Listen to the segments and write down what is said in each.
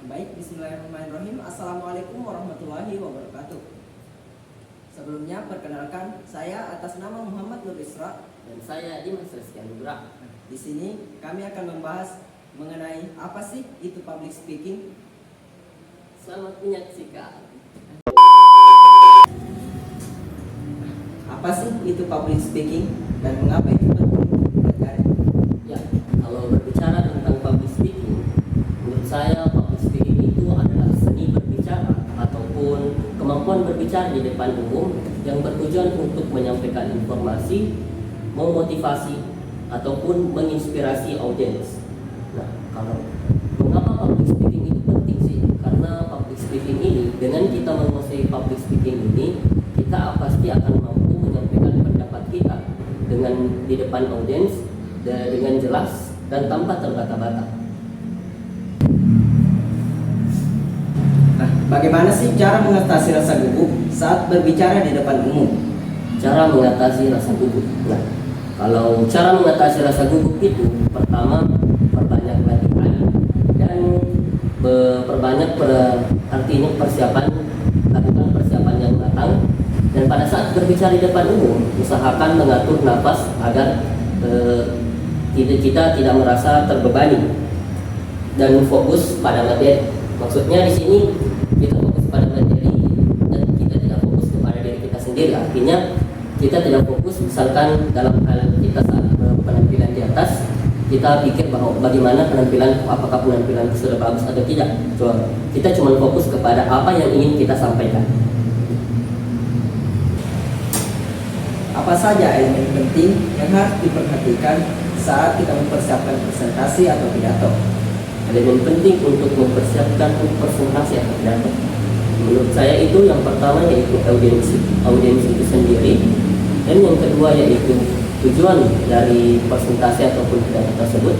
Baik, bismillahirrahmanirrahim. Assalamualaikum warahmatullahi wabarakatuh. Sebelumnya, perkenalkan, saya atas nama Muhammad Nur Isra. Dan saya Dimas Rizky Anugrah. Di sini kami akan membahas mengenai apa sih itu public speaking. Selamat menyaksikan. Apa sih itu public speaking dan mengapa itu penting dipelajari? Ya, kalau berbicara tentang public speaking, menurut saya public speaking itu adalah seni berbicara ataupun kemampuan berbicara di depan umum yang bertujuan untuk menyampaikan informasi, memotivasi ataupun menginspirasi audiens. Nah, kalau mengapa public speaking itu penting sih? Karena public speaking ini, dengan kita menguasai public speaking ini, kita pasti akan mampu menyampaikan pendapat kita dengan di depan audiens dengan jelas dan tanpa terbata-bata. Nah, bagaimana sih cara mengatasi rasa gugup saat berbicara di depan umum? Cara mengatasi rasa gugup. Nah, kalau cara mengatasi rasa gugup itu, pertama perbanyak latihan dan artinya persiapan, lakukan persiapan yang matang. Dan pada saat berbicara di depan umum, usahakan mengatur nafas agar kita tidak merasa terbebani dan fokus pada materi. Maksudnya di sini kita fokus pada materi dan kita tidak fokus kepada diri kita sendiri. Artinya kita tidak fokus misalkan dalam hal kita saat penampilan di atas, kita pikir bahwa bagaimana penampilan, apakah penampilan sudah bagus atau tidak. Kita cuma fokus kepada apa yang ingin kita sampaikan. Apa saja elemen penting yang harus diperhatikan saat kita mempersiapkan presentasi atau pidato? Elemen penting untuk mempersiapkan presentasi atau pidato, menurut saya itu yang pertama yaitu audiens itu sendiri, dan yang kedua yaitu tujuan dari presentasi ataupun pidato tersebut,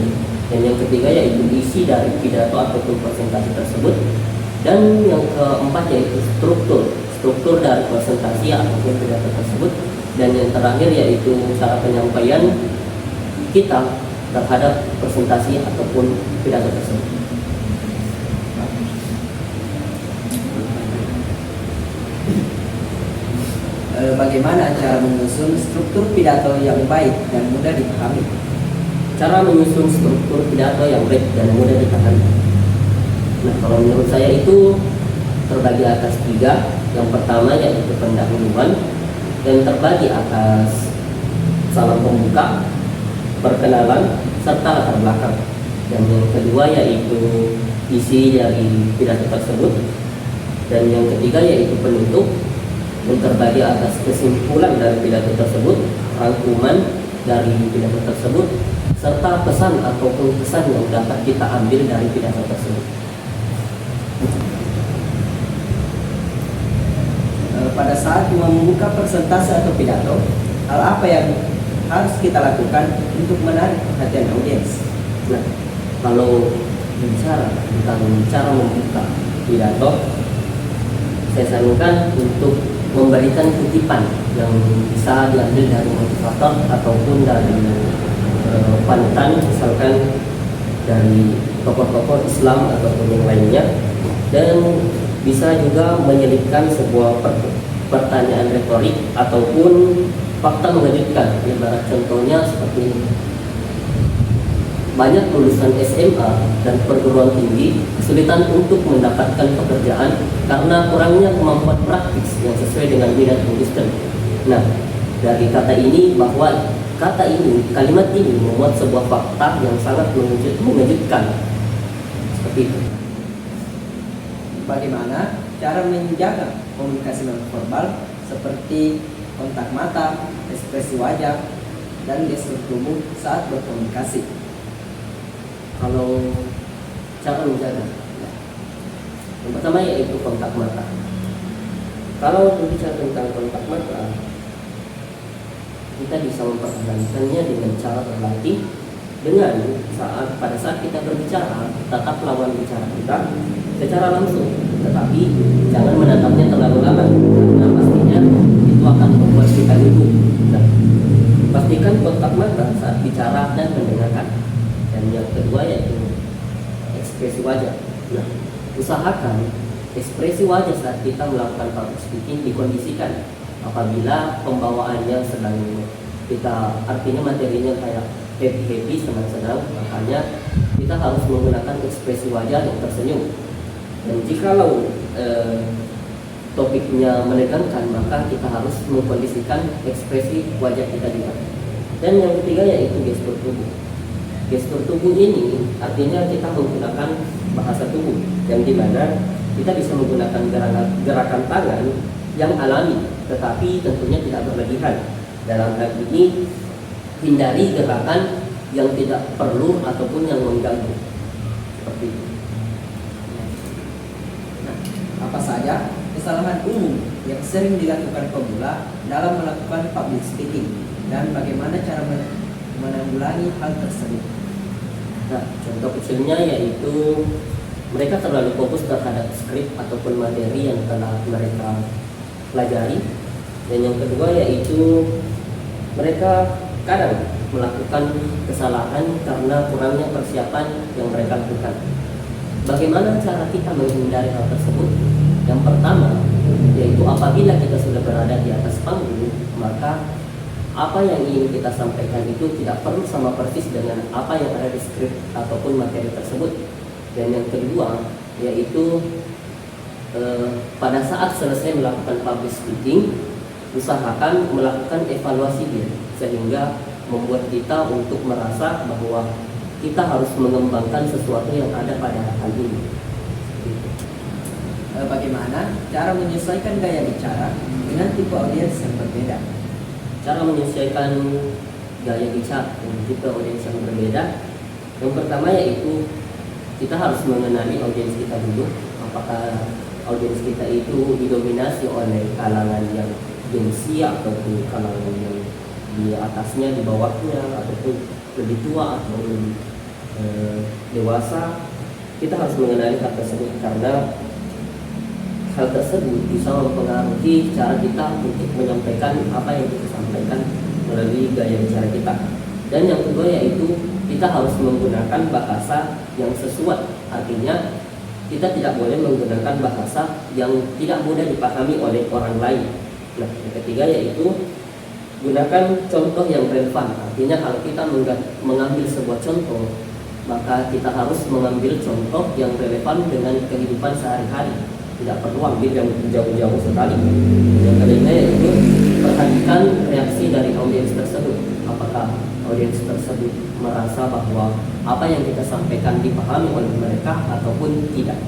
dan yang ketiga yaitu isi dari pidato ataupun presentasi tersebut, dan yang keempat yaitu struktur dari presentasi ataupun pidato tersebut, dan yang terakhir yaitu cara penyampaian kita terhadap presentasi ataupun pidato tersebut. Bagaimana cara menyusun struktur pidato yang baik dan mudah dipahami? Cara menyusun struktur pidato yang baik dan mudah dipahami. Nah, kalau menurut saya itu terbagi atas 3. Yang pertama yaitu pendahuluan, dan terbagi atas salam pembuka, perkenalan, serta latar belakang. Dan yang kedua yaitu isi dari pidato tersebut, dan yang ketiga yaitu penutup, yang terbagi atas kesimpulan dari pidato tersebut, rangkuman dari pidato tersebut, serta pesan ataupun kesan yang dapat kita ambil dari pidato tersebut. Pada saat membuka presentasi atau pidato, hal apa yang harus kita lakukan untuk menarik perhatian audiens? Nah, kalau bicara tentang cara membuka pidato, saya sarankan untuk memberikan kutipan yang bisa diambil dari motivator ataupun dari panutan, misalkan dari tokoh-tokoh Islam ataupun yang lainnya, dan bisa juga menyelipkan sebuah pertanyaan retorik ataupun fakta mengejutkan. Ibarat contohnya seperti ini: banyak lulusan SMA dan perguruan tinggi kesulitan untuk mendapatkan pekerjaan karena kurangnya kemampuan praktis yang sesuai dengan minat industri. Nah, dari kata ini, kalimat ini memuat sebuah fakta yang sangat mengejutkan. Seperti itu. Bagaimana cara menjaga komunikasi nonverbal seperti kontak mata, ekspresi wajah, dan gestur tubuh saat berkomunikasi? Kalau cara menjaga, yang pertama yaitu kontak mata. Kalau berbicara tentang kontak mata, kita bisa mempertahankannya dengan cara berlatih, dengan pada saat kita berbicara, tatap lawan bicara kita secara langsung, tetapi jangan menatapnya terlalu lama, karena pastinya itu akan membuat kita gugup. Nah, pastikan kontak mata saat bicara dan mendengarkan. Dan yang kedua yaitu ekspresi wajah. Nah, usahakan ekspresi wajah saat kita melakukan public speaking dikondisikan apabila pembawaannya sedang kita, artinya materinya kayak happy senang-senang, makanya kita harus menggunakan ekspresi wajah yang tersenyum. Dan jikalau topiknya menegangkan, maka kita harus mengkondisikan ekspresi wajah kita juga. Dan yang ketiga yaitu gestur tubuh. Gestur tubuh ini artinya kita menggunakan bahasa tubuh yang dimana kita bisa menggunakan gerakan tangan yang alami, tetapi tentunya tidak berlebihan. Dalam hal ini hindari gerakan yang tidak perlu ataupun yang mengganggu, seperti itu. Nah, apa saja kesalahan umum yang sering dilakukan pemula dalam melakukan public speaking dan bagaimana cara menanggulangi hal tersebut? Nah, contoh kecilnya yaitu mereka terlalu fokus terhadap skrip ataupun materi yang telah mereka pelajari. Dan yang kedua yaitu mereka kadang melakukan kesalahan karena kurangnya persiapan yang mereka lakukan. Bagaimana cara kita menghindari hal tersebut? Yang pertama yaitu apabila kita sudah berada di atas panggung, maka apa yang ingin kita sampaikan itu tidak perlu sama persis dengan apa yang ada di skrip ataupun materi tersebut. Dan yang kedua yaitu pada saat selesai melakukan public speaking, usahakan melakukan evaluasi diri sehingga membuat kita untuk merasa bahwa kita harus mengembangkan sesuatu yang ada pada hal ini. Bagaimana cara menyesuaikan gaya bicara dengan tipe audiens yang berbeda? Cara menyesuaikan gaya bicara dengan tipe audiens yang berbeda, yang pertama yaitu kita harus mengenali audiens kita dulu. Apakah audiens kita itu didominasi oleh kalangan yang gengsi ataupun kalangan yang di atasnya, di bawahnya, ataupun lebih tua atau lebih dewasa. Kita harus mengenali hal tersebut karena hal tersebut bisa mempengaruhi cara kita untuk menyampaikan apa yang kita sampaikan melalui gaya bicara kita. Dan yang kedua yaitu kita harus menggunakan bahasa yang sesuai. Artinya kita tidak boleh menggunakan bahasa yang tidak mudah dipahami oleh orang lain. Nah, yang ketiga yaitu gunakan contoh yang relevan. Artinya kalau kita mengambil sebuah contoh, maka kita harus mengambil contoh yang relevan dengan kehidupan sehari-hari. Tidak perlu ambil yang jauh-jauh sekali. Yang ketiga yaitu perhatikan reaksi dari audiens tersebut. Apakah audiens tersebut merasa bahwa apa yang kita sampaikan dipahami oleh mereka ataupun tidak.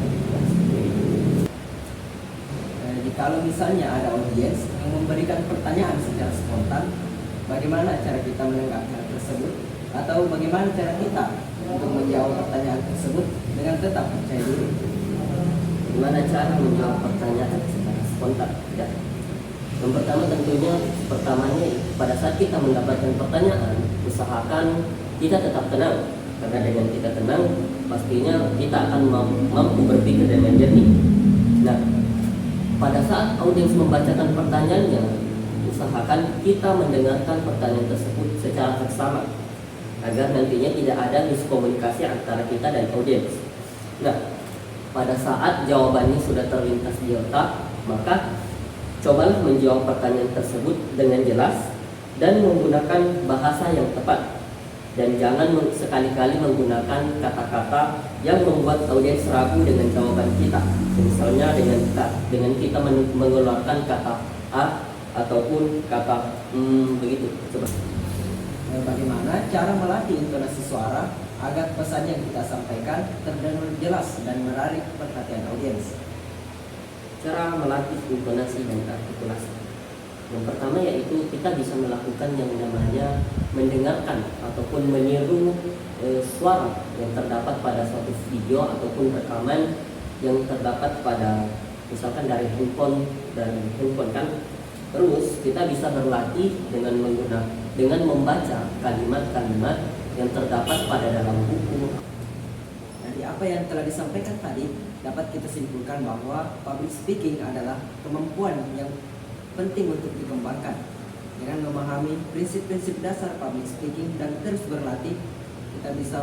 Kalau misalnya ada audiens yang memberikan pertanyaan secara spontan, bagaimana cara kita menanggapi hal tersebut? Atau bagaimana cara kita untuk menjawab pertanyaan tersebut dengan tetap percaya diri? Bagaimana cara menjawab pertanyaan secara spontan? Ya. Yang pertama tentunya pertamanya pada saat kita mendapatkan pertanyaan, usahakan kita tetap tenang. Karena dengan kita tenang, pastinya kita akan mampu berpikir dengan jernih. Nah, pada saat audiens membacakan pertanyaannya, usahakan kita mendengarkan pertanyaan tersebut secara seksama agar nantinya tidak ada miskomunikasi antara kita dan audiens. Nah, pada saat jawabannya sudah terlintas di otak, maka cobalah menjawab pertanyaan tersebut dengan jelas dan menggunakan bahasa yang tepat. Dan jangan sekali-kali menggunakan kata-kata yang membuat audiens ragu dengan jawaban kita. Misalnya dengan kita mengeluarkan kata A ataupun kata begitu. Bagaimana cara melatih intonasi suara agar pesan yang kita sampaikan terdengar jelas dan menarik perhatian audiens? Cara melatih intonasi dan artikulasi. Yang pertama yaitu kita bisa melakukan yang namanya mendengarkan ataupun meniru suara yang terdapat pada suatu video ataupun rekaman yang terdapat pada misalkan dari handphone kan. Terus kita bisa berlatih dengan membaca kalimat-kalimat yang terdapat pada dalam buku. Dari apa yang telah disampaikan tadi, dapat kita simpulkan bahwa public speaking adalah kemampuan yang penting untuk dikembangkan. Dengan memahami prinsip-prinsip dasar public speaking dan terus berlatih, kita bisa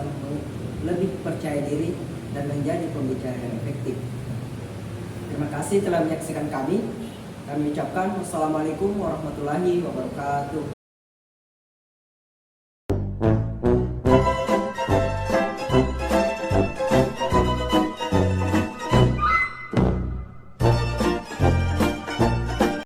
lebih percaya diri dan menjadi pembicara yang efektif. Terima kasih telah menyaksikan kami. Kami ucapkan wassalamualaikum warahmatullahi wabarakatuh.